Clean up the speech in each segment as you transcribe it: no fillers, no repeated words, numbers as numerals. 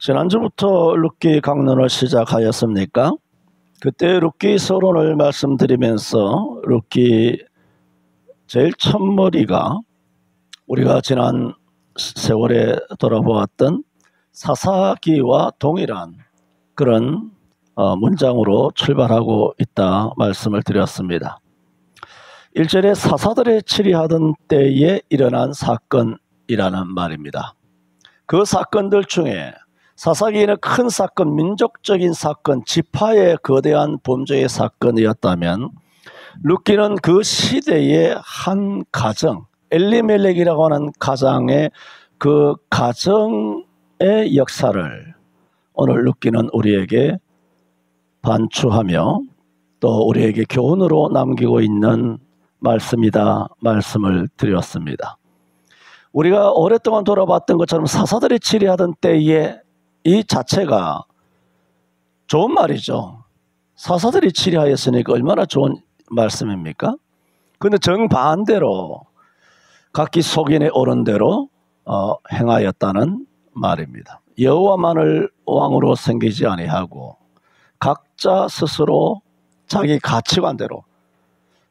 지난주부터 룻기 강론을 시작하였습니까? 그때 룻기 서론을 말씀드리면서 룻기 제일 첫머리가 우리가 지난 세월에 돌아보았던 사사기와 동일한 그런 문장으로 출발하고 있다 말씀을 드렸습니다. 1절에 사사들의 치리하던 때에 일어난 사건이라는 말입니다. 그 사건들 중에 사사기에는 큰 사건, 민족적인 사건, 지파의 거대한 범죄의 사건이었다면 룻기는 그 시대의 한 가정, 엘리멜렉이라고 하는 가장의 그 가정의 역사를 오늘 룻기는 우리에게 반추하며 또 우리에게 교훈으로 남기고 있는 말씀이다 말씀을 드렸습니다. 우리가 오랫동안 돌아봤던 것처럼 사사들이 치리하던 때에 이 자체가 좋은 말이죠. 사사들이 치리하였으니까 얼마나 좋은 말씀입니까? 그런데 정반대로 각기 속인에 오른 대로 행하였다는 말입니다. 여호와만을 왕으로 섬기지 아니하고 각자 스스로 자기 가치관대로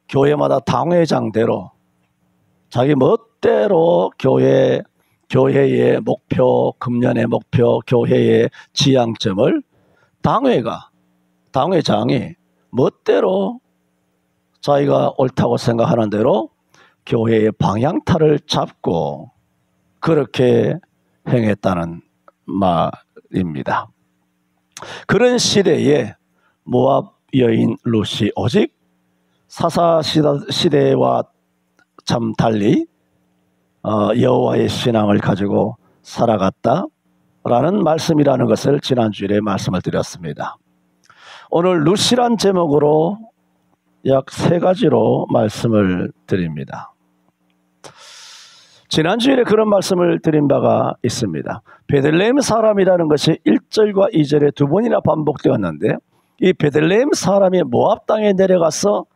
교회마다 당회장대로 자기 멋대로 교회의 목표, 금년의 목표, 교회의 지향점을 당회장이 멋대로 자기가 옳다고 생각하는 대로 교회의 방향타를 잡고 그렇게 행했다는 말입니다. 그런 시대에 모압 여인 룻이 오직 사사 시대와 참 달리 여호와의 신앙을 가지고 살아갔다라는 말씀이라는 것을 지난주에 말씀을 드렸습니다. 오늘 룻이란 제목으로 약 3가지로 말씀을 드립니다. 지난주에 그런 말씀을 드린 바가 있습니다. 베들레헴 사람이라는 것이 1절과 2절에 2번이나 반복되었는데 이 베들레헴 사람이 모압 땅에 내려가서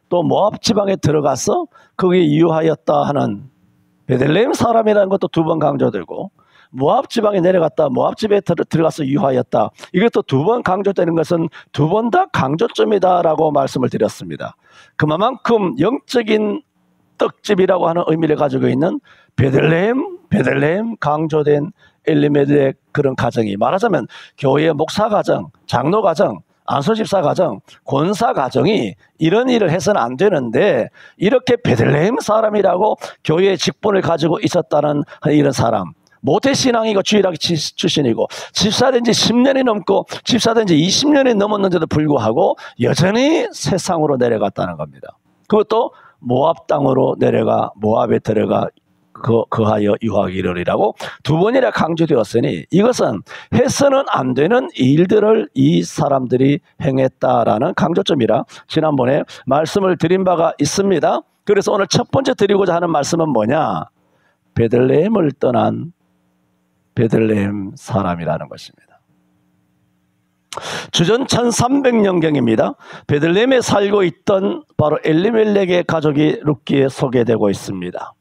또 모압 지방에 들어가서 거기에 유하였다 하는 베들레헴 사람이라는 것도 2번 강조되고 모압 지방에 내려갔다 모압 집에 들어가서 유하였다 이것도 2번 강조되는 것은 2번 다 강조점이다라고 말씀을 드렸습니다. 그만큼 영적인 떡집이라고 하는 의미를 가지고 있는 베들레헴 강조된 엘리멜렉 그런 가정이 말하자면 교회의 목사 가정, 장로 가정, 안수집사 가정, 권사 가정이 이런 일을 해서는 안 되는데 이렇게 베들레헴 사람이라고 교회의 직분을 가지고 있었다는 이런 사람, 모태신앙이고 주일학교 출신이고 집사된 지 10년이 넘고 집사된 지 20년이 넘었는데도 불구하고 여전히 세상으로 내려갔다는 겁니다. 그것도 모압 땅으로 내려가 모압에 들어가 거하여 유하기를이라고 2번이나 강조되었으니 이것은 해서는 안 되는 일들을 이 사람들이 행했다라는 강조점이라 지난번에 말씀을 드린 바가 있습니다. 그래서 오늘 첫 번째 드리고자 하는 말씀은 뭐냐? 베들레헴을 떠난 베들레헴 사람이라는 것입니다. 주전 1300년경입니다. 베들레헴에 살고 있던 바로 엘리멜렉의 가족이 룻기에 소개되고 있습니다.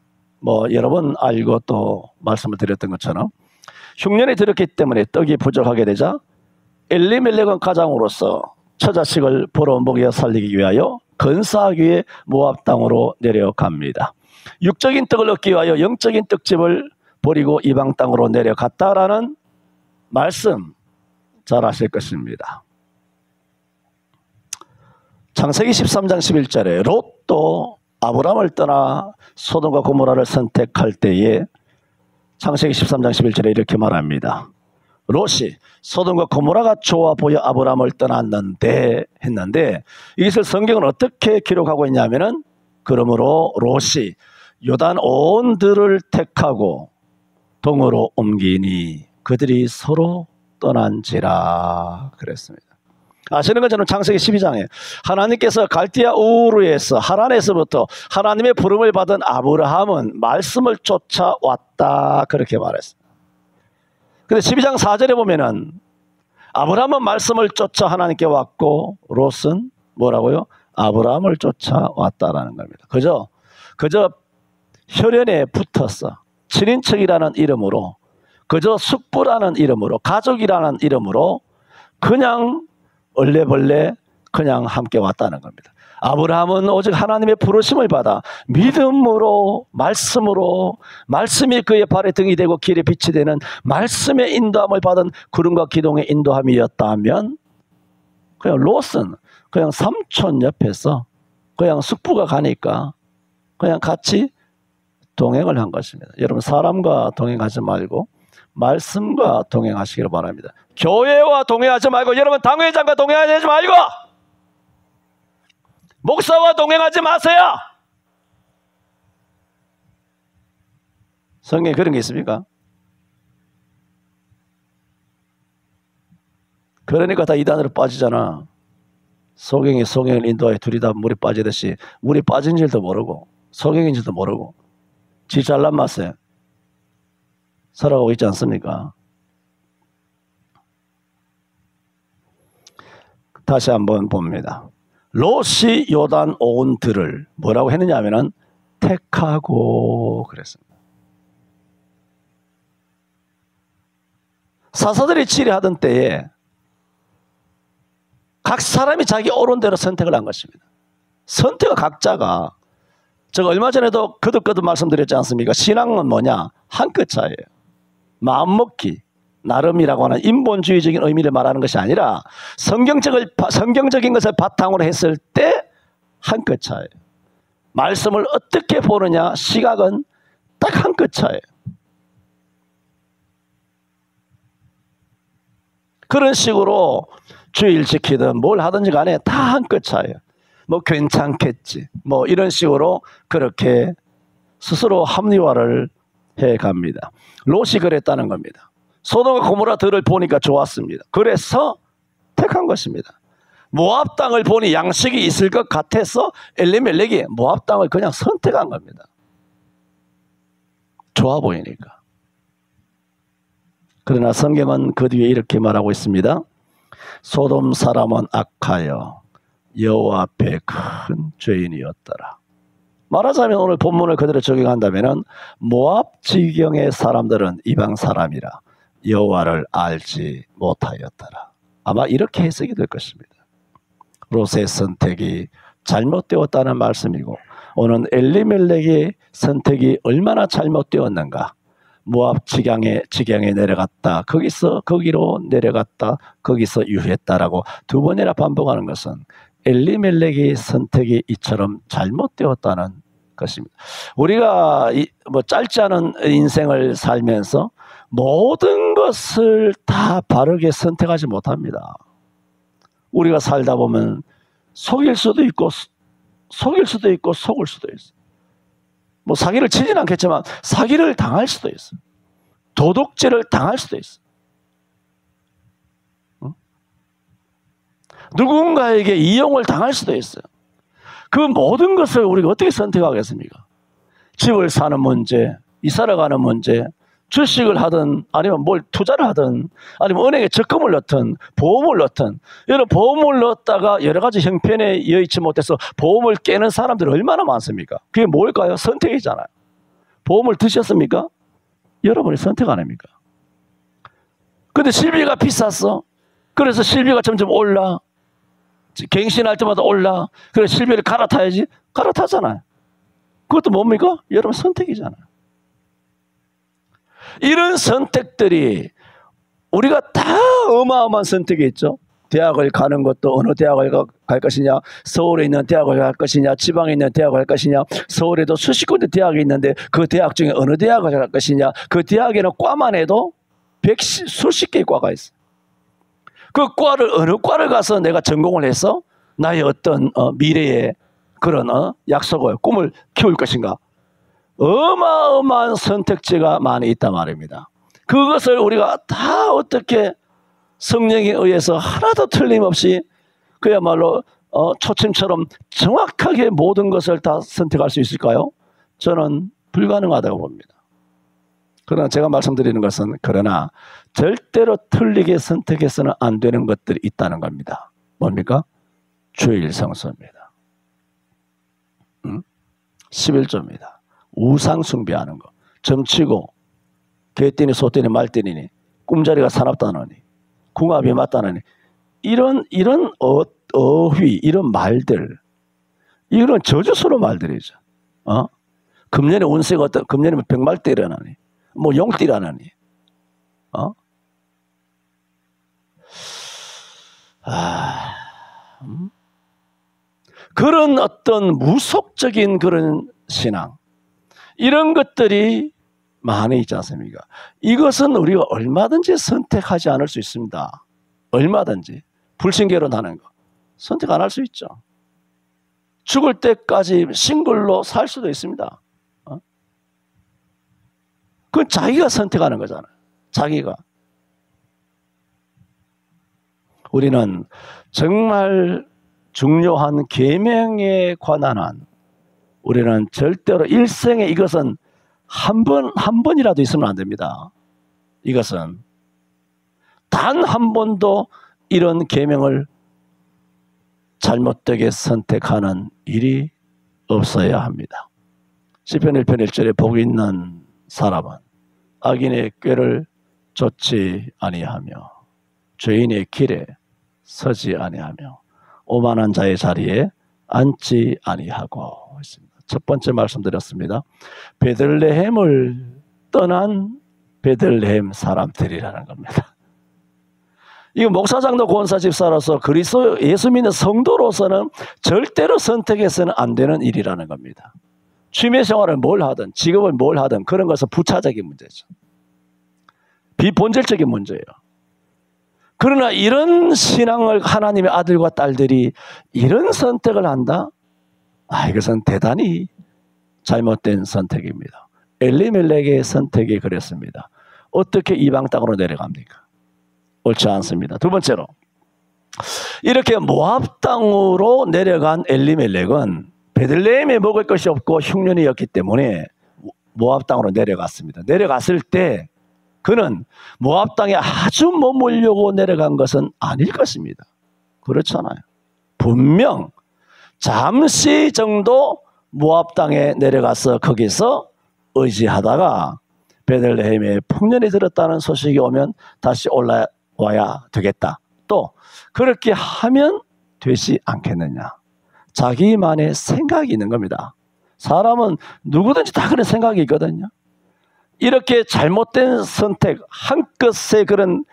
여러 번 알고 또 말씀을 드렸던 것처럼 흉년이 들었기 때문에 떡이 부족하게 되자 엘리멜렉은 가장으로서 처자식을 보러 먹여 살리기 위하여 건사하기 위해 모압 땅으로 내려갑니다. 육적인 떡을 얻기 위하여 영적인 떡집을 버리고 이방 땅으로 내려갔다라는 말씀 잘 아실 것입니다. 창세기 13장 11절에 롯도 아브람을 떠나 소돔과 고모라를 선택할 때에 창세기 13장 11절에 이렇게 말합니다. 롯이 소돔과 고모라가 좋아 보여 아브람을 떠났는데 했는데 이것을 성경은 어떻게 기록하고 있냐면은 그러므로 롯이 요단 온 들을 택하고 동으로 옮기니 그들이 서로 떠난지라 그랬습니다. 아시는 것처럼 창세기 12장에 하나님께서 갈대아 우르에서 하란에서부터 하나님의 부름을 받은 아브라함은 말씀을 쫓아왔다 그렇게 말했습니다. 근데 12장 4절에 보면은 아브라함은 말씀을 쫓아 하나님께 왔고 롯은 뭐라고요? 아브라함을 쫓아왔다라는 겁니다. 그저 혈연에 붙어서 친인척이라는 이름으로 그저 숙부라는 이름으로, 가족이라는 이름으로 그냥 얼레벌레 그냥 함께 왔다는 겁니다. 아브라함은 오직 하나님의 부르심을 받아 믿음으로, 말씀으로, 말씀이 그의 발에 등이 되고 길에 빛이 되는 말씀의 인도함을 받은 구름과 기둥의 인도함이었다면, 그냥 롯은 그냥 삼촌 옆에서 그냥 숙부가 가니까 그냥 같이 동행을 한 것입니다. 여러분, 사람과 동행하지 말고 말씀과 동행하시기를 바랍니다. 교회와 동행하지 말고, 여러분 당회장과 동행하지 말고, 목사와 동행하지 마세요. 성경에 그런 게 있습니까? 그러니까 다 이단으로 빠지잖아. 소경이 소경을 인도하여 둘이 다 물에 빠지듯이 물에 빠진 줄도 모르고 소경인 줄도 모르고 지 잘난 맛에 살아가고 있지 않습니까? 다시 한번 봅니다. 롯이 요단 온 들을 뭐라고 했느냐 하면은 택하고 그랬습니다. 사사들이 치리하던 때에 각 사람이 자기 옳은 대로 선택을 한 것입니다. 선택은 각자가, 제가 얼마 전에도 거듭거듭 말씀드렸지 않습니까? 신앙은 뭐냐? 한 끗 차이예요. 마음먹기, 나름이라고 하는 인본주의적인 의미를 말하는 것이 아니라 성경적인 것을 바탕으로 했을 때 한 끗 차이예요. 말씀을 어떻게 보느냐, 시각은 딱 한 끗 차이예요. 그런 식으로 주일 지키든 뭘 하든지 간에 다 한 끗 차이예요. 뭐 괜찮겠지, 뭐 이런 식으로 그렇게 스스로 합리화를 해갑니다. 롯이 그랬다는 겁니다. 소돔과 고모라 들을 보니까 좋았습니다. 그래서 택한 것입니다. 모압 땅을 보니 양식이 있을 것 같아서 엘리멜렉이 모압 땅을 그냥 선택한 겁니다. 좋아 보이니까. 그러나 성경은 그 뒤에 이렇게 말하고 있습니다. 소돔 사람은 악하여 여호와 앞에 큰 죄인이었더라. 말하자면 오늘 본문을 그대로 적용한다면 모압 지경의 사람들은 이방 사람이라 여호와를 알지 못하였더라. 아마 이렇게 해석이 될 것입니다. 롯의 선택이 잘못되었다는 말씀이고, 오늘 엘리멜렉의 선택이 얼마나 잘못되었는가. 모압 지경에 내려갔다, 거기로 내려갔다, 거기서 유했다라고 두 번이나 반복하는 것은 엘리멜렉의 선택이 이처럼 잘못되었다는 것입니다. 우리가 뭐 짧지 않은 인생을 살면서 모든 것을 다 바르게 선택하지 못합니다. 우리가 살다 보면 속일 수도 있고 속을 수도 있어요. 뭐 사기를 치진 않겠지만 사기를 당할 수도 있어요. 도둑질을 당할 수도 있어요. 누군가에게 이용을 당할 수도 있어요. 그 모든 것을 우리가 어떻게 선택하겠습니까? 집을 사는 문제, 이사를 가는 문제, 주식을 하든 아니면 뭘 투자를 하든 아니면 은행에 적금을 넣든 보험을 넣든, 여러분 보험을 넣었다가 여러 가지 형편에 여의치 못해서 보험을 깨는 사람들이 얼마나 많습니까? 그게 뭘까요? 선택이잖아요. 보험을 드셨습니까? 여러분이 선택 안 합니까? 근데 실비가 비쌌어. 그래서 실비가 점점 올라. 갱신할 때마다 올라. 그래서 실비를 갈아타야지. 갈아타잖아요. 그것도 뭡니까? 여러분 선택이잖아요. 이런 선택들이 우리가 다 어마어마한 선택이 있죠. 대학을 가는 것도 어느 대학을 갈 것이냐, 서울에 있는 대학을 갈 것이냐, 지방에 있는 대학을 갈 것이냐, 서울에도 수십 군데 대학이 있는데 그 대학 중에 어느 대학을 갈 것이냐, 그 대학에는 과만 해도 수십 개의 과가 있어요. 그 과를 어느 과를 가서 내가 전공을 해서 나의 어떤 미래의 그런 약속을, 꿈을 키울 것인가. 어마어마한 선택지가 많이 있단 말입니다. 그것을 우리가 다 어떻게 성령에 의해서 하나도 틀림없이 그야말로 초침처럼 정확하게 모든 것을 다 선택할 수 있을까요? 저는 불가능하다고 봅니다. 그러나 제가 말씀드리는 것은, 그러나 절대로 틀리게 선택해서는 안 되는 것들이 있다는 겁니다. 뭡니까? 주일 성수입니다. 11조입니다. 우상 숭배하는 거, 점치고 개떼니 소떼니 말떼니 꿈자리가 사납다느니 궁합이 맞다느니 이런 어휘 이런 말들 이런 저주스러운 말들이죠. 금년에 운세가 어떤 금년에 백말띠라느니 뭐 용띠라느니 그런 어떤 무속적인 그런 신앙 이런 것들이 많이 있지 않습니까? 이것은 우리가 얼마든지 선택하지 않을 수 있습니다. 얼마든지 불신결혼하는 거 선택 안 할 수 있죠. 죽을 때까지 싱글로 살 수도 있습니다. 그건 자기가 선택하는 거잖아요. 자기가. 우리는 정말 중요한 계명에 관한 한 우리는 절대로 일생에 이것은 한 번이라도 있으면 안 됩니다. 이것은 단 한 번도 이런 계명을 잘못되게 선택하는 일이 없어야 합니다. 시편 1편 1절에 복 있는 사람은 악인의 꾀를 좇지 아니하며 죄인의 길에 서지 아니하며 오만한 자의 자리에 앉지 아니하고 있습니다. 첫 번째 말씀드렸습니다. 베들레헴을 떠난 베들레헴 사람들이라는 겁니다. 이거 목사장도 권사 집사로서 그리스도 예수 믿는 성도로서는 절대로 선택해서는 안 되는 일이라는 겁니다. 취미 생활을 뭘 하든 직업을 뭘 하든 그런 것은 부차적인 문제죠. 비본질적인 문제예요. 그러나 이런 신앙을 하나님의 아들과 딸들이 이런 선택을 한다? 이것은 대단히 잘못된 선택입니다. 엘리멜렉의 선택이 그랬습니다. 어떻게 이방 땅으로 내려갑니까? 옳지 않습니다. 두 번째로 이렇게 모압 땅으로 내려간 엘리멜렉은 베들레헴에 먹을 것이 없고 흉년이었기 때문에 모압 땅으로 내려갔습니다. 내려갔을 때 그는 모압 땅에 아주 머물려고 내려간 것은 아닐 것입니다. 그렇잖아요. 분명 잠시 정도 모압 땅에 내려가서 거기서 의지하다가 베들레헴에 풍년이 들었다는 소식이 오면 다시 올라와야 되겠다. 또 그렇게 하면 되지 않겠느냐. 자기만의 생각이 있는 겁니다. 사람은 누구든지 다 그런 생각이 있거든요. 이렇게 잘못된 선택, 한끗의 그런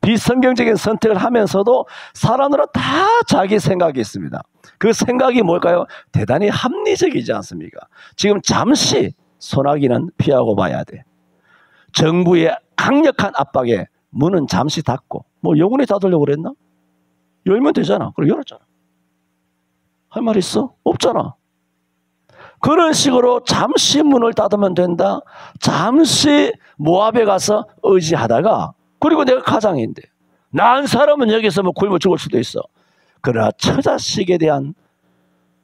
비성경적인 선택을 하면서도 사람들은 다 자기 생각이 있습니다. 그 생각이 뭘까요? 대단히 합리적이지 않습니까? 지금 잠시 소나기는 피하고 봐야 돼. 정부의 강력한 압박에 문은 잠시 닫고 뭐 영원히 닫으려고 그랬나? 열면 되잖아. 그럼 열었잖아. 할 말 있어? 없잖아. 그런 식으로 잠시 문을 닫으면 된다. 잠시 모압에 가서 의지하다가 그리고 내가 가장인데 난 사람은 여기서 뭐 굶어 죽을 수도 있어. 그러나 처자식에 대한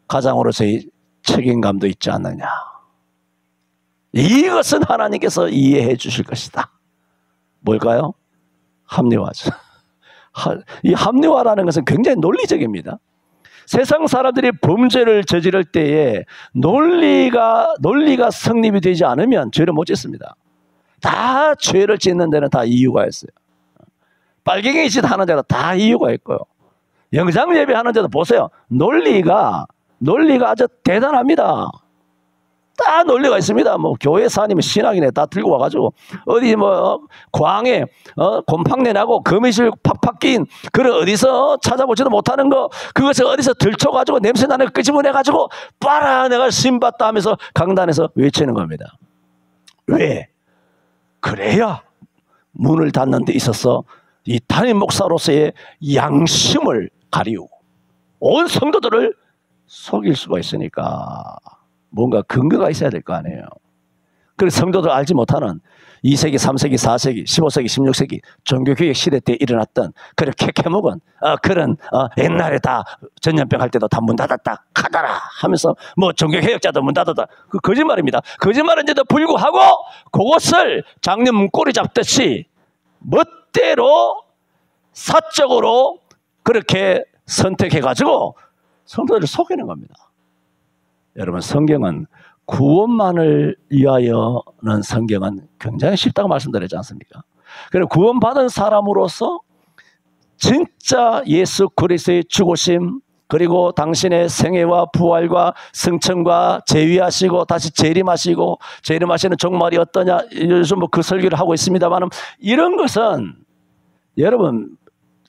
가장으로서의 책임감도 있지 않느냐. 이것은 하나님께서 이해해 주실 것이다. 뭘까요? 합리화죠. 이 합리화라는 것은 굉장히 논리적입니다. 세상 사람들이 범죄를 저지를 때에 논리가 성립이 되지 않으면 죄를 못 짓습니다. 다 죄를 짓는 데는 다 이유가 있어요. 빨갱이 짓 하는 데는 다 이유가 있고요. 영상 예배하는 데도 보세요. 논리가 아주 대단합니다. 다 논리가 있습니다. 뭐 교회 사님이 신앙이네 다 들고 와가지고 어디 뭐 광에 곰팡내 나고 거미줄 팍팍 낀 그런 어디서 찾아보지도 못하는 거 그것을 어디서 들춰가지고 냄새 나는 거 끄집어내가지고 빠라 내가 신받다 하면서 강단에서 외치는 겁니다. 왜? 그래야 문을 닫는 데 있어서 이 담임 목사로서의 양심을 가리우고 온 성도들을 속일 수가 있으니까 뭔가 근거가 있어야 될 거 아니에요. 그래서 성도들 알지 못하는 2세기, 3세기, 4세기, 15세기, 16세기 종교개혁 시대 때 일어났던 그런 캐캐묵은 그런 옛날에 다 전염병 할 때도 다 문 닫았다 카더라 하면서 뭐 종교개혁자도 문 닫았다. 그 거짓말입니다. 거짓말인데도 불구하고 그것을 장년 문고리 잡듯이 멋대로 사적으로 그렇게 선택해가지고 성도들을 속이는 겁니다. 여러분 성경은 구원만을 위하여는 성경은 굉장히 쉽다고 말씀드렸지 않습니까? 그리고 구원받은 사람으로서 진짜 예수 그리스도의 죽으심, 그리고 당신의 생애와 부활과 승천과 재위하시고 다시 재림하시는 종말이 어떠냐, 요즘 뭐 그 설교를 하고 있습니다만, 이런 것은 여러분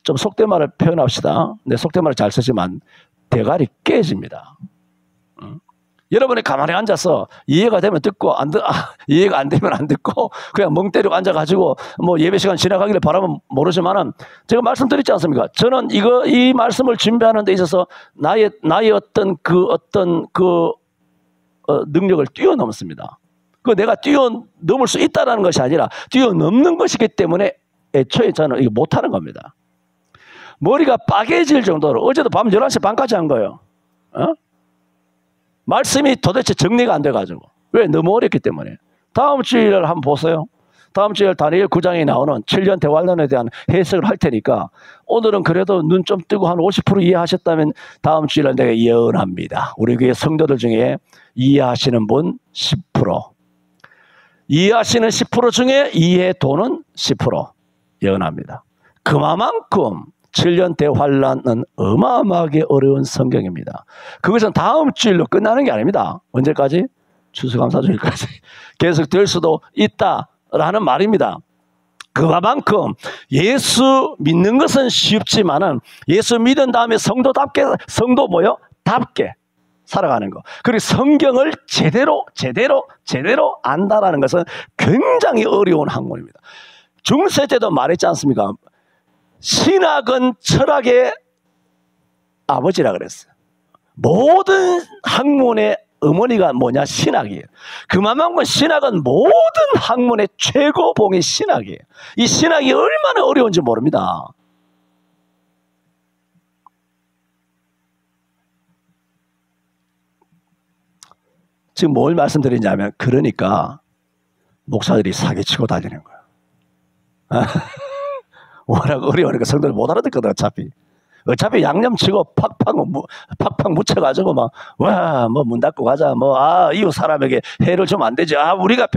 좀 속된 말을 표현합시다. 내 속된 말을 잘 쓰지만 대가리 깨집니다. 여러분이 가만히 앉아서 이해가 되면 듣고 이해가 안 되면 안 듣고 그냥 멍 때리고 앉아가지고 뭐 예배 시간 지나가기를 바라면 모르지만은, 제가 말씀드렸지 않습니까? 저는 이 말씀을 준비하는 데 있어서 나의 어떤 능력을 뛰어넘습니다. 그 내가 뛰어넘을 수 있다는 것이 아니라 뛰어넘는 것이기 때문에 애초에 저는 이거 못하는 겁니다. 머리가 빠개질 정도로 어제도 밤 11시 반까지 한 거예요. 말씀이 도대체 정리가 안 돼가지고. 왜? 너무 어렵기 때문에. 다음 주일을 한번 보세요. 다음 주일 다니엘 9장에 나오는 7년 대환란에 대한 해석을 할 테니까, 오늘은 그래도 눈 좀 뜨고 한 50% 이해하셨다면 다음 주일은 내가 예언합니다. 우리 교회 성도들 중에 이해하시는 분 10%, 이해하시는 10% 중에 이해도는 10% 예언합니다. 그만큼 7년 대환란은 어마어마하게 어려운 성경입니다. 그것은 다음 주일로 끝나는 게 아닙니다. 언제까지? 추수감사주일까지 계속 될 수도 있다라는 말입니다. 그만큼 예수 믿는 것은 쉽지만은 예수 믿은 다음에 성도답게 살아가는 거, 그리고 성경을 제대로 안다라는 것은 굉장히 어려운 학문입니다. 중세 때도 말했지 않습니까? 신학은 철학의 아버지라 그랬어요. 모든 학문의 어머니가 뭐냐? 신학이에요. 그만큼 신학은 모든 학문의 최고봉이 신학이에요. 이 신학이 얼마나 어려운지 모릅니다. 지금 뭘 말씀드리냐면, 그러니까 목사들이 사기치고 다니는 거예요. 워낙 어려우니까 성도를 못 알아듣거든. 어차피 양념치고 팍팍 묻혀가지고 뭐 문 닫고 가자, 이웃 사람에게 해를 주면 안 되지, 우리가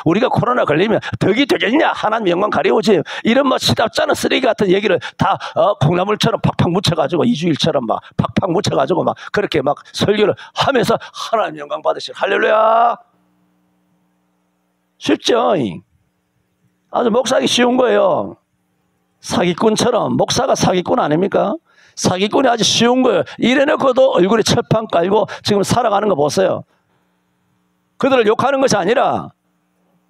우리가 코로나 걸리면 덕이 되겠냐, 하나님 영광 가려우지, 이런 시답잖은 쓰레기 같은 얘기를 다 콩나물처럼 팍팍 묻혀가지고, 이주일처럼 팍팍 묻혀가지고 그렇게 설교를 하면서 하나님 영광 받으시라, 할렐루야. 쉽죠? 아주 목사하기 쉬운 거예요. 사기꾼처럼. 목사가 사기꾼 아닙니까? 사기꾼이 아주 쉬운 거예요. 이래놓고도 얼굴에 철판 깔고 지금 살아가는 거 보세요. 그들을 욕하는 것이 아니라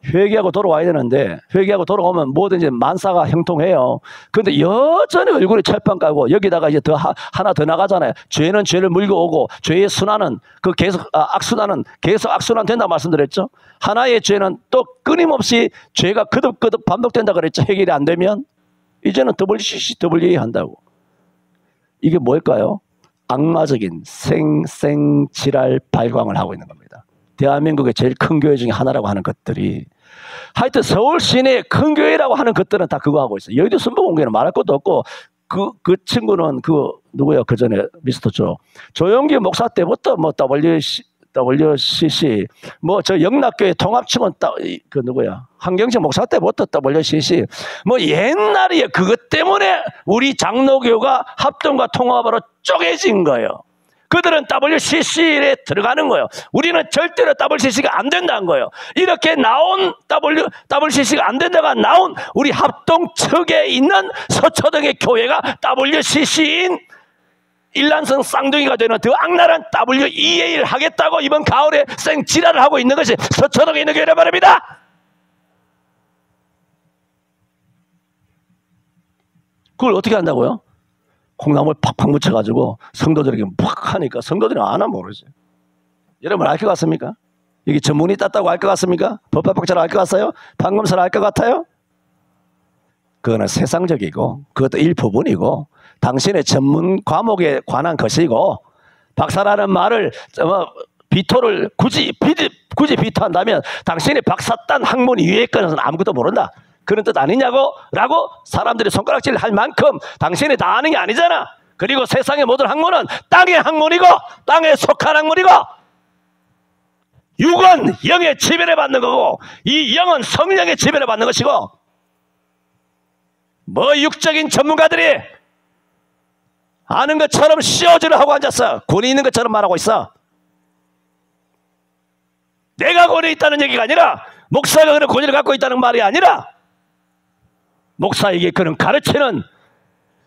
회개하고 돌아와야 되는데, 회개하고 돌아오면 뭐든지 만사가 형통해요. 그런데 여전히 얼굴에 철판 깔고, 여기다가 이제 하나 더 나가잖아요. 죄는 죄를 물고 오고, 죄의 순환은 악순환은 계속 악순환 된다고 말씀드렸죠. 하나의 죄는 또 끊임없이 죄가 거듭 반복된다 그랬죠. 해결이 안 되면 이제는 WCCWA 한다고. 이게 뭘까요? 악마적인 생지랄 발광을 하고 있는 겁니다. 대한민국의 제일 큰 교회 중에 하나라고 하는 것들이, 하여튼 서울 시내의 큰 교회라고 하는 것들은 다 그거 하고 있어요. 여의도 순복음교회는 말할 것도 없고, 그 친구는 누구야? 그 전에 미스터 조영기 목사 때부터 WCC, 저 영락교회 통합측은 누구야? 한경식 목사 때부터 WCC, 옛날에 그것 때문에 우리 장로교가 합동과 통합으로 쪼개진 거예요. 그들은 WCC에 들어가는 거예요. 우리는 절대로 WCC가 안 된다는 거예요. 이렇게 나온 WCC가 안 된다가 나온 우리 합동 측에 있는 서초동의 교회가 WCC인 일란성 쌍둥이가 되는 더 악랄한 WEA를 하겠다고 이번 가을에 생지랄을 하고 있는 것이 서초동에 있는 교회란 말입니다. 그걸 어떻게 한다고요? 콩나물 팍팍 묻혀가지고 성도들에게 팍 하니까 성도들이 안 하면 모르지. 여러분 알 것 같습니까? 이게 전문의 땄다고 알 것 같습니까? 법학박사를 알 것 같아요? 판검사를 알 것 같아요? 그거는 세상적이고, 그것도 일부분이고, 당신의 전문 과목에 관한 것이고, 박사라는 말을 비토를 굳이 비토한다면 당신의 박사딴 학문 이외의 것은 아무것도 모른다, 그런 뜻 아니냐고 라고 사람들이 손가락질을 할 만큼 당신이 다 아는 게 아니잖아. 그리고 세상의 모든 학문은 땅의 학문이고, 땅에 속한 학문이고, 육은 영의 지배를 받는 거고 이 영은 성령의 지배를 받는 것이고, 뭐 육적인 전문가들이 아는 것처럼 시어즈를 하고 앉았어. 권위 있는 것처럼 말하고 있어. 내가 권위 있다는 얘기가 아니라, 목사가 그런 권위를 갖고 있다는 말이 아니라, 목사에게 그는 가르치는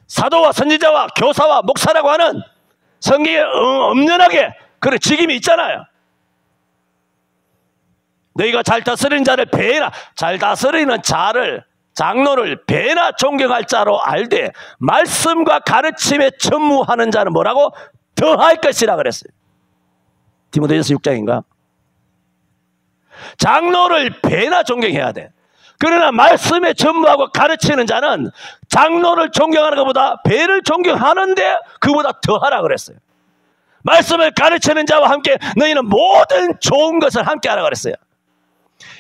사도와 선지자와 교사와 목사라고 하는 성경에 엄연하게 그런 직임이 있잖아요. 너희가 잘 다스리는 자를 배나, 잘 다스리는 자를, 장로를 배나 존경할 자로 알되 말씀과 가르침에 전무하는 자는 뭐라고? 더할 것이라 그랬어요. 디모데전서 6장인가? 장로를 배나 존경해야 돼. 그러나 말씀에 전무하고 가르치는 자는 장로를 존경하는 것보다 배를 존경하는데 그보다 더하라 그랬어요. 말씀을 가르치는 자와 함께 너희는 모든 좋은 것을 함께 하라 그랬어요.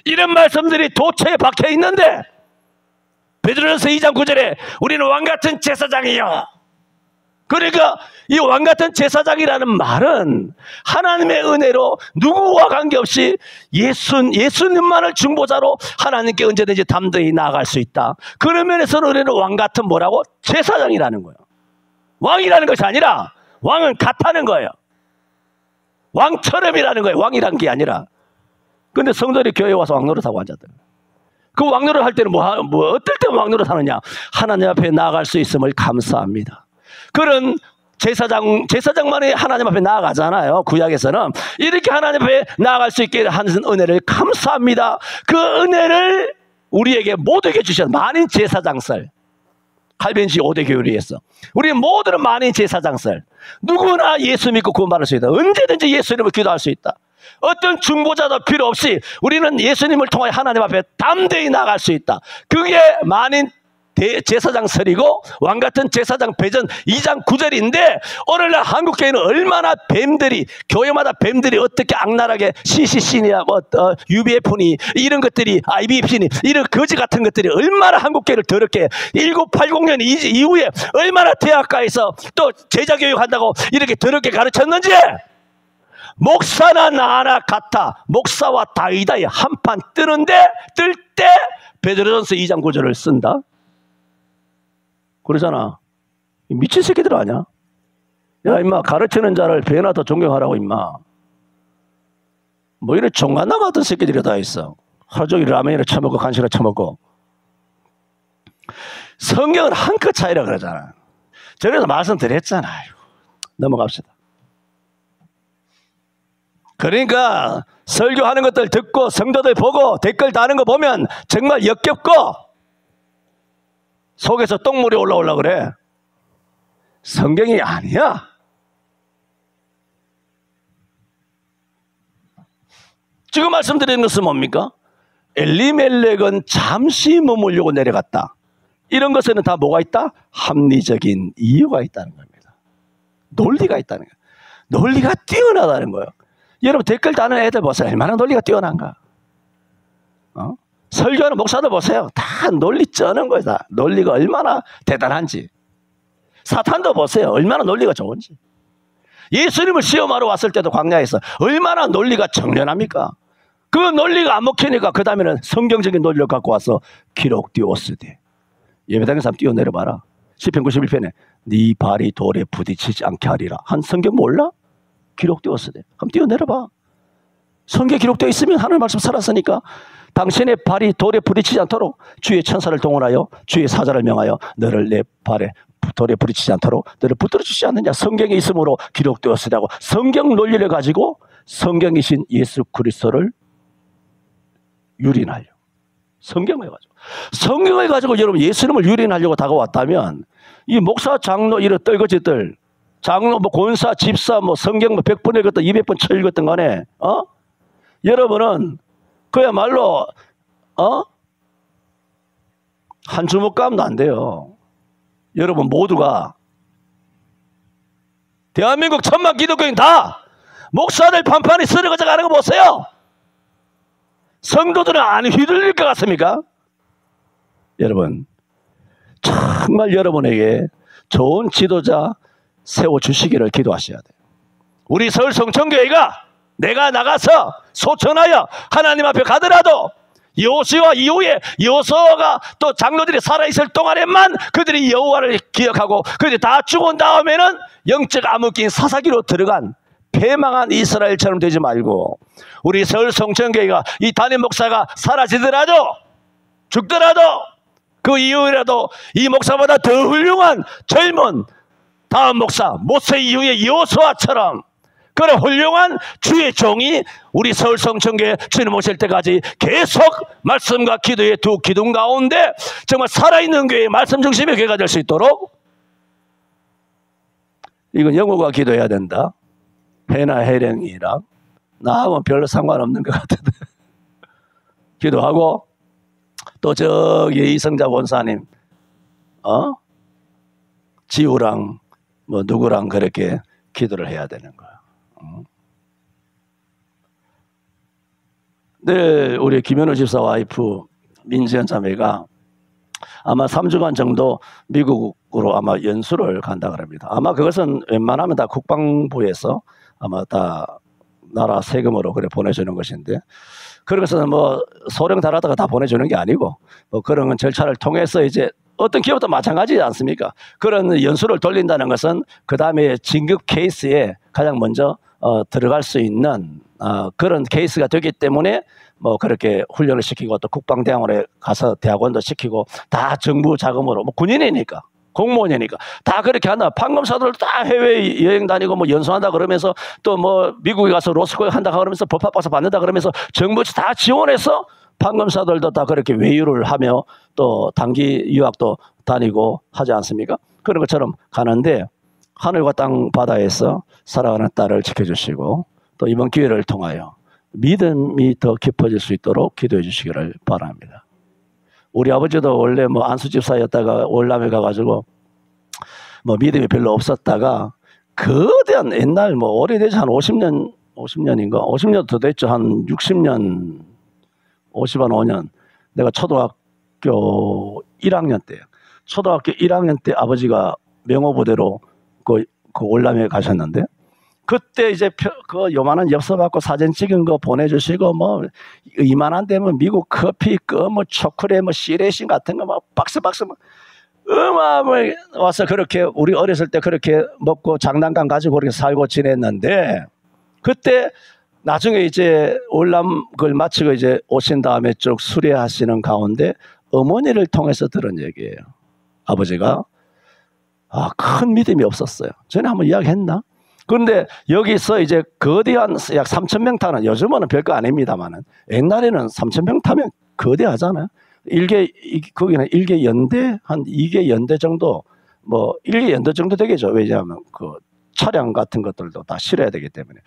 이런 말씀들이 도처에 박혀 있는데, 베드로전서 2장 9절에 우리는 왕같은 제사장이요. 그러니까 이 왕같은 제사장이라는 말은 하나님의 은혜로 누구와 관계없이 예수님만을 중보자로 하나님께 언제든지 담대히 나아갈 수 있다. 그런 면에서는 우리는 왕같은 뭐라고? 제사장이라는 거예요. 왕이라는 것이 아니라 왕은 같다는 거예요. 왕처럼이라는 거예요. 왕이라는 게 아니라. 근데 성도들이 교회에 와서 왕노릇하고 앉았대요. 그 왕노릇 할 때는 어떨 때 왕노릇 하느냐? 하나님 앞에 나아갈 수 있음을 감사합니다. 그런 제사장만이 하나님 앞에 나아가잖아요. 구약에서는 이렇게 하나님 앞에 나아갈 수 있게 하는 은혜를 감사합니다. 그 은혜를 우리에게 모두에게 주셨 만인 제사장설. 칼빈주의 5대 교리에서 우리 모두는 만인 제사장설. 누구나 예수 믿고 구원받을 수 있다. 언제든지 예수님을 기도할 수 있다. 어떤 중보자도 필요 없이 우리는 예수님을 통하여 하나님 앞에 담대히 나아갈 수 있다. 그게 만인 제사장설이고 왕같은 제사장 배전 2장 9절인데, 오늘날 한국교회는 얼마나 뱀들이, 교회마다 뱀들이 어떻게 악랄하게 CCC냐 UBF니 이런 것들이, IBF니 이런 거지 같은 것들이 얼마나 한국교회를 더럽게 1980년 이후에 얼마나 대학가에서 또 제자교육 한다고 이렇게 더럽게 가르쳤는지. 목사나 나나 같아. 목사와 다이다이 한판 뜨는데, 뜰 때 베드로전서 2장 9절을 쓴다. 그러잖아. 미친 새끼들 아니야? 야, 임마, 가르치는 자를 배나 더 존경하라고, 임마. 뭐 이런 종갓나 같은 새끼들이 다 있어. 하루 종일 라면을 처먹고 간식을 처먹고. 성경은 한 끗 차이라 그러잖아. 저래서 말씀드렸잖아요. 넘어갑시다. 그러니까 설교하는 것들 듣고 성도들 보고 댓글 다는 거 보면 정말 역겹고 속에서 똥물이 올라오려고 그래. 성경이 아니야. 지금 말씀드리는 것은 뭡니까? 엘리멜렉은 잠시 머물려고 내려갔다. 이런 것에는 다 뭐가 있다? 합리적인 이유가 있다는 겁니다. 논리가 있다는 거예요. 논리가 뛰어나다는 거예요. 여러분 댓글 다는 애들 보세요. 얼마나 논리가 뛰어난가. 설교하는 목사들 보세요. 다 논리 쩌는 거예요. 다. 논리가 얼마나 대단한지. 사탄도 보세요. 얼마나 논리가 좋은지. 예수님을 시험하러 왔을 때도 광야에서 얼마나 논리가 정연합니까? 그 논리가 안 먹히니까 그 다음에는 성경적인 논리를 갖고 와서 기록되었으되. 예배당에서 한번 뛰어내려봐라. 시편 91편에 네 발이 돌에 부딪히지 않게 하리라. 한 성경 몰라? 기록되었으되. 한번 뛰어내려봐. 성경에 기록되어 있으면 하나님 말씀 살았으니까 당신의 발이 돌에 부딪히지 않도록 주의 천사를 동원하여 주의 사자를 명하여 너를 내 발에 돌에 부딪히지 않도록 너를 붙들어 주지 않느냐. 성경에 있으므로 기록되었으라고 성경 논리를 가지고 성경이신 예수 그리스도를 유린하려. 성경을 가지고 여러분 예수님을 유린하려고 다가왔다면 이 목사 장로 이런 떨거지들 장로 뭐 권사 집사 뭐 성경 뭐 100번 읽었던 200번 쳐 읽었던 간에 여러분은 그야말로 한 주먹 감도 안 돼요. 여러분 모두가 대한민국 천만 기독교인 다 목사들 판판이 쓰러져 가는 거 보세요. 성도들은 안 휘둘릴 것 같습니까? 여러분 정말 여러분에게 좋은 지도자 세워주시기를 기도하셔야 돼요. 우리 서울 성천교회가 내가 나가서 소천하여 하나님 앞에 가더라도 여호수아 이후에 여호수아가 또 장로들이 살아있을 동안에만 그들이 여호와를 기억하고 그들이 다 죽은 다음에는 영적 암흑기인 사사기로 들어간 패망한 이스라엘처럼 되지 말고, 우리 서울 성천교회가 이 담임 목사가 사라지더라도 죽더라도 그 이후에라도 이 목사보다 더 훌륭한 젊은 다음 목사 모세 이후의 여호수아처럼 그런 훌륭한 주의 종이 우리 서울 성천교회 주님 오실 때까지 계속 말씀과 기도의 두 기둥 가운데 정말 살아있는 교회, 말씀 중심의 교회가 될 수 있도록, 이건 영어가 기도해야 된다. 해나 해령이랑 나하고는 별로 상관없는 것 같은데 기도하고, 또 저기 이성자 원사님 지우랑 뭐 누구랑 그렇게 기도를 해야 되는 거야. 네, 우리 김현우 집사 와이프 민지연 자매가 아마 3주간 정도 미국으로 아마 연수를 간다 그럽니다. 아마 그것은 웬만하면 다 국방부에서 아마 다 나라 세금으로 그래 보내주는 것인데, 그런 것은 뭐 소령 달아다가 다 보내주는 게 아니고 뭐 그런 절차를 통해서 이제 어떤 기업도 마찬가지지 않습니까? 그런 연수를 돌린다는 것은 그 다음에 진급 케이스에 가장 먼저 들어갈 수 있는 그런 케이스가 되기 때문에 뭐 그렇게 훈련을 시키고 또 국방대학원에 가서 대학원도 시키고 다 정부 자금으로, 뭐 군인이니까 공무원이니까 다 그렇게 한다. 판검사들도 다 해외 여행 다니고 뭐 연수한다 그러면서 또 뭐 미국에 가서 로스쿨 한다 그러면서 법학박사 받는다 그러면서 정부 다 지원해서 판검사들도 다 그렇게 외유를 하며 또 단기 유학도 다니고 하지 않습니까? 그런 것처럼 가는데 하늘과 땅 바다에서 살아가는 딸을 지켜주시고 또 이번 기회를 통하여 믿음이 더 깊어질 수 있도록 기도해 주시기를 바랍니다. 우리 아버지도 원래 뭐 안수집사였다가 월남에 가가지고 뭐 믿음이 별로 없었다가 거대한 옛날 뭐 오래되지 한 50년인가? 50년 더 됐죠. 한 60년, 50한 5년. 내가 초등학교 1학년 때요. 초등학교 1학년 때 아버지가 명호부대로 그 월남에 가셨는데, 그때 이제 그 요만한 엽서 받고 사진 찍은 거 보내주시고 뭐 이만한 데면 미국 커피, 뭐 초콜릿, 뭐 시레신 같은 거 막 박스 막 어마어마하게 와서 그렇게 우리 어렸을 때 그렇게 먹고 장난감 가지고 그렇게 살고 지냈는데, 그때 나중에 이제 월남을 마치고 이제 오신 다음에 쭉 수료하시는 가운데 어머니를 통해서 들은 얘기예요. 아버지가 큰 믿음이 없었어요. 전에 한번 이야기했나? 그런데 여기서 이제 거대한 약 3,000명 타는, 요즘은 별거 아닙니다만은 옛날에는 3,000명 타면 거대하잖아요. 거기는 1개 연대, 한 2개 연대 정도, 뭐 1개 연대 정도 되겠죠. 왜냐하면 그 차량 같은 것들도 다 실어야 되기 때문에.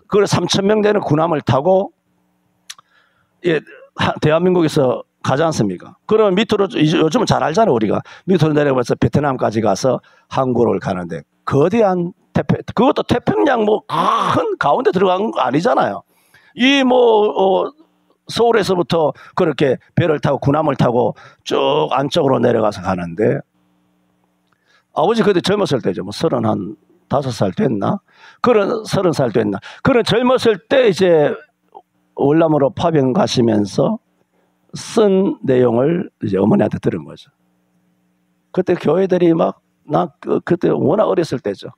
그걸 3,000명 되는 군함을 타고 대한민국에서 가지 않습니까? 그럼 밑으로, 요즘은 잘 알잖아요. 우리가 밑으로 내려가서 베트남까지 가서 항구를 가는데 거대한 그것도 태평양 뭐 큰 가운데 들어간 거 아니잖아요. 이 뭐 서울에서부터 그렇게 배를 타고 군함을 타고 쭉 안쪽으로 내려가서 가는데, 아버지 그때 젊었을 때죠. 뭐 35살 됐나? 그런 30살 됐나? 그런 젊었을 때 이제 월남으로 파병 가시면서 쓴 내용을 이제 어머니한테 들은 거죠. 그때 교회들이 그때 워낙 어렸을 때죠.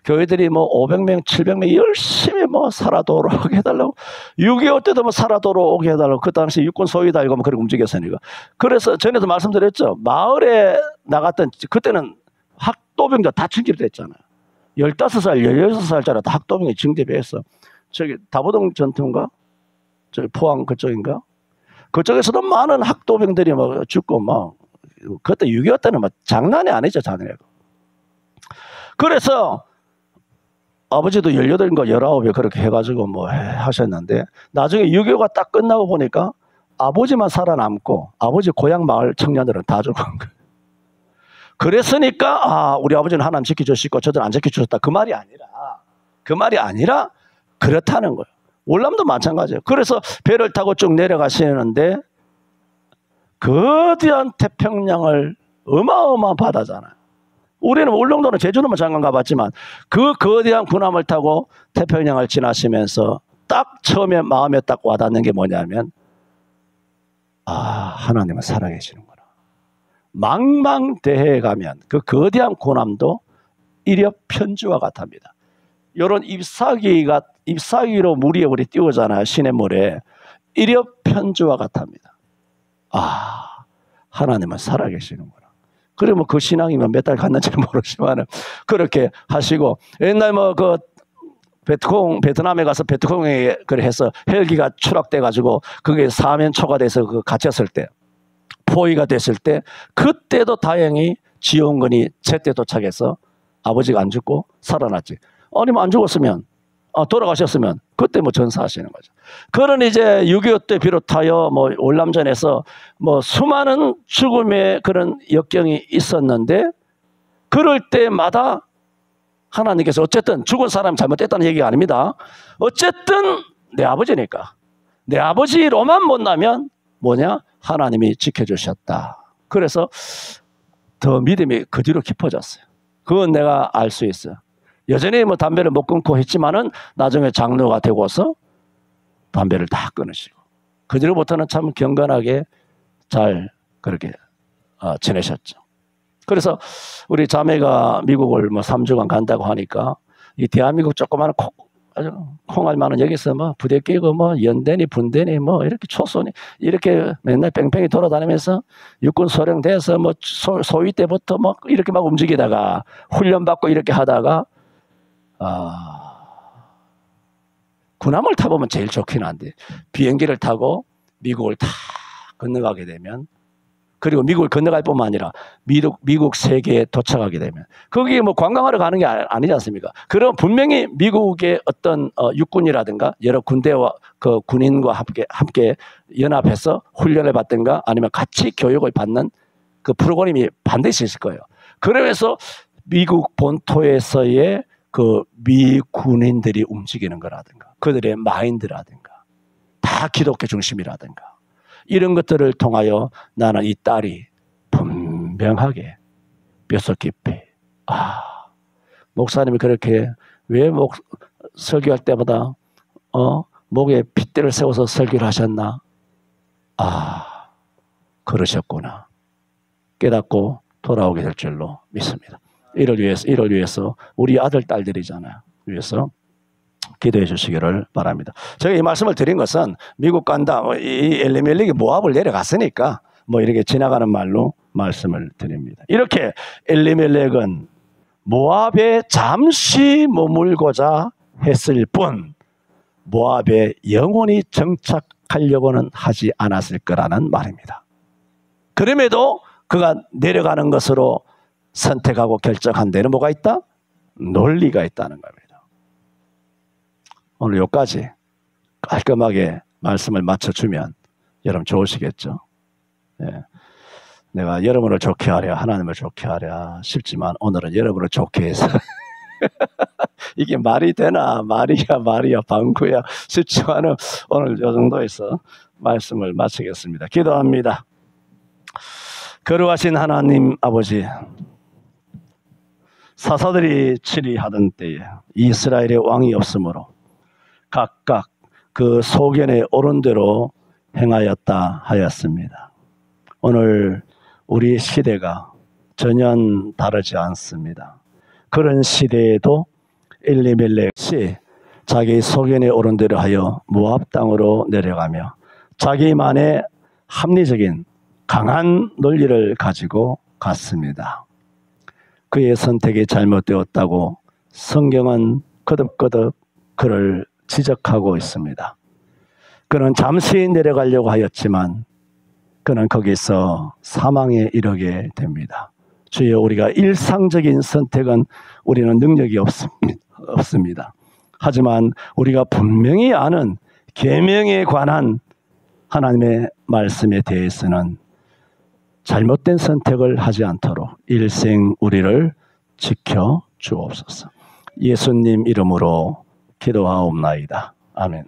교회들이 뭐 500명, 700명 열심히 뭐 살아도록 해달라고, 6.25 때도 뭐 살아도록 해달라고, 그 당시 육군 소위다 이거 뭐 그렇게 움직였으니까. 그래서 전에도 말씀드렸죠. 마을에 나갔던, 그때는 학도병도 다 징집됐잖아요. 15살, 16살짜리 다 학도병이 징집해서 저기 다보동 전투인가? 저기 포항 그쪽인가? 그쪽에서도 많은 학도병들이 막 죽고 막, 그때 6.25 때는 막 장난이 아니죠, 자네가. 그래서 아버지도 18인가 19에 그렇게 해가지고 뭐 하셨는데, 나중에 6.25가 딱 끝나고 보니까 아버지만 살아남고 아버지 고향 마을 청년들은 다 죽은 거예요. 그랬으니까 우리 아버지는 하나님 지켜주시고 저들 안 지켜주셨다, 그 말이 아니라 그렇다는 거예요. 월남도 마찬가지예요. 그래서 배를 타고 쭉 내려가시는데 거대한 태평양을 어마어마한 바다잖아요. 우리는 울릉도는 제주도만 잠깐 가봤지만 그 거대한 군함을 타고 태평양을 지나시면서 딱 처음에 마음에 딱 와닿는 게 뭐냐면, 아, 하나님은 살아계시는구나. 망망대해에 가면 그 거대한 고난도 일엽편주와 같답니다. 요런 잎사귀로 물이 우리 띄우잖아요. 시냇물에. 일엽편주와 같답니다. 아, 하나님은 살아계시는구나. 그러면 그 신앙이면 몇 달 갔는지 모르지만 그렇게 하시고, 옛날 그 베트남에 가서 베트콩에 해서 헬기가 추락돼가지고 그게 사면초가 돼서 그 갇혔을 때, 포위가 됐을 때, 그때도 다행히 지원군이 제때 도착해서 아버지가 안 죽고 살아났지. 아니면 안 죽었으면, 돌아가셨으면 그때 뭐 전사하시는 거죠. 그런 이제 6.25 때 비롯하여 뭐 월남전에서 뭐 수많은 죽음의 그런 역경이 있었는데, 그럴 때마다 하나님께서 어쨌든 죽은 사람이 잘못됐다는 얘기가 아닙니다. 어쨌든 내 아버지니까, 내 아버지로만 못나면 뭐냐? 하나님이 지켜주셨다. 그래서 더 믿음이 그 뒤로 깊어졌어요. 그건 내가 알 수 있어요. 여전히 뭐 담배를 못 끊고 했지만은 나중에 장로가 되고서 담배를 다 끊으시고, 그 뒤로부터는 참 경건하게 잘 그렇게 지내셨죠. 그래서 우리 자매가 미국을 뭐 3주간 간다고 하니까, 이 대한민국 조그마한 콩알만은 여기서 뭐 부대 끼고 뭐 연대니 분대니 뭐 이렇게 초소니 이렇게 맨날 뺑뺑이 돌아다니면서 육군 소령 돼서 뭐 소위 때부터 막 이렇게 막 움직이다가 훈련받고 이렇게 하다가, 군함을 타보면 제일 좋긴 한데 비행기를 타고 미국을 다 건너가게 되면, 그리고 미국을 건너갈 뿐만 아니라 미국 세계에 도착하게 되면, 거기 뭐 관광하러 가는 게 아니지 않습니까? 그럼 분명히 미국의 어떤 육군이라든가 여러 군대와 그 군인과 함께 연합해서 훈련을 받든가 아니면 같이 교육을 받는 그 프로그램이 반드시 있을 거예요. 그러면서 미국 본토에서의 그 미군인들이 움직이는 거라든가 그들의 마인드라든가 다 기독교 중심이라든가 이런 것들을 통하여 나는 이 딸이 분명하게 뼛속 깊이, 목사님이 그렇게 왜 설교할 때마다 목에 핏대를 세워서 설교를 하셨나? 그러셨구나 깨닫고 돌아오게 될 줄로 믿습니다. 이를 위해서 우리 아들 딸들이잖아요. 위해서 기도해 주시기를 바랍니다. 제가 이 말씀을 드린 것은 미국 간다, 이 엘리멜렉이 모압을 내려갔으니까 뭐 이렇게 지나가는 말로 말씀을 드립니다. 이렇게 엘리멜렉은 모압에 잠시 머물고자 했을 뿐 모압에 영원히 정착하려고는 하지 않았을 거라는 말입니다. 그럼에도 그가 내려가는 것으로 선택하고 결정한 데는 뭐가 있다? 논리가 있다는 겁니다. 오늘 여기까지 깔끔하게 말씀을 맞춰주면 여러분 좋으시겠죠? 예. 내가 여러분을 좋게 하랴 하나님을 좋게 하랴 싶지만 오늘은 여러분을 좋게 해서 이게 말이 되나? 말이야 방구야 싶지만은 오늘 이 정도에서 말씀을 마치겠습니다. 기도합니다. 거룩하신 하나님 아버지, 사사들이 치리하던 때에 이스라엘의 왕이 없으므로 각각 그 소견에 오른 대로 행하였다 하였습니다. 오늘 우리 시대가 전혀 다르지 않습니다. 그런 시대에도 엘리멜렉이 자기 소견에 오른 대로 하여 모압 땅으로 내려가며 자기만의 합리적인 강한 논리를 가지고 갔습니다. 그의 선택이 잘못되었다고 성경은 거듭거듭 그를 지적하고 있습니다. 그는 잠시 내려가려고 하였지만 그는 거기서 사망에 이르게 됩니다. 주여, 우리가 일상적인 선택은 우리는 능력이 없습니다. 하지만 우리가 분명히 아는 계명에 관한 하나님의 말씀에 대해서는 잘못된 선택을 하지 않도록 일생 우리를 지켜 주옵소서. 예수님 이름으로 기도하옵나이다. 아멘.